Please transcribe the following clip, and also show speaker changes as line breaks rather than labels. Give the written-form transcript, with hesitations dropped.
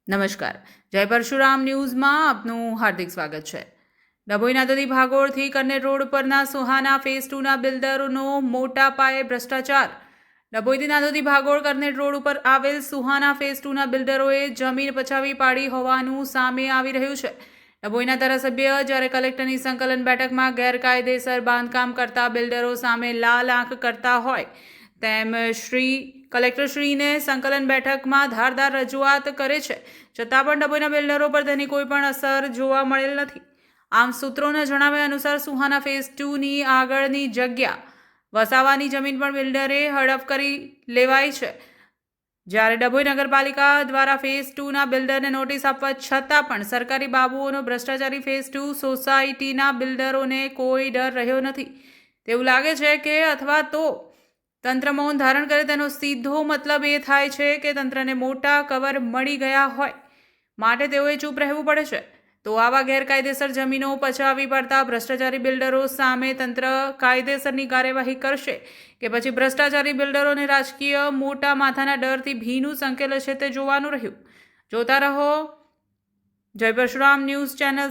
નમસ્કાર, જય પરશુરામ ન્યૂઝમાં આપનું હાર્દિક સ્વાગત છે. ડભોઈના નદી ભાગોળથી કન્નેર રોડ પરના સુહાના ફેઝ 2ના બિલ્ડરોનો મોટા પાયે ભ્રષ્ટાચાર. ડભોઈથી નાદોદી ભાગોળ કન્નેર રોડ ઉપર આવેલ સુહાના ફેઝ 2ના બિલ્ડરોએ જમીન પચાવી પાડી હોવાનું સામે આવી રહ્યું છે. ડભોઈના ધારાસભ્ય જ્યારે કલેક્ટરની સંકલન બેઠકમાં ગેરકાયદેસર બાંધકામ કરતા બિલ્ડરો સામે લાલ આંખ કરતા હોય તેમ કલેક્ટરશ્રીને સંકલન બેઠકમાં ધારદાર રજૂઆત કરે છે, છતાં પણ ડભોઈના બિલ્ડરો પર તેની કોઈ પણ અસર જોવા મળેલ નથી. આમ સૂત્રોના જણાવ્યા અનુસાર સુહાના ફેઝ 2ની આગળની જગ્યા વસાવાની જમીન પણ બિલ્ડરે હડપ કરી લેવાઈ છે. જ્યારે ડભોઈ નગરપાલિકા દ્વારા ફેઝ 2ના બિલ્ડરને નોટિસ આપવા છતાં પણ સરકારી બાબુઓનો ભ્રષ્ટાચારી ફેઝ 2 સોસાયટીના બિલ્ડરોને કોઈ ડર રહ્યો નથી. તેવું લાગે છે કે અથવા તો તંત્ર મૌન ધારણ કરે તેનો સીધો મતલબ એ થાય છે કે તંત્રને મોટા કવર મળી ગયા હોય માટે તેઓએ ચૂપ રહેવું પડે છે. તો આવા ગેરકાયદેસર જમીનો પચાવી પડતા ભ્રષ્ટાચારી બિલ્ડરો સામે તંત્ર કાયદેસરની કાર્યવાહી કરશે કે પછી ભ્રષ્ટાચારી બિલ્ડરોને રાજકીય મોટા માથાના ડરથી ભીનું સંકેલ છે તે જોવાનું રહ્યું. જોતા રહો જય પરશુરામ ન્યૂઝ ચેનલ.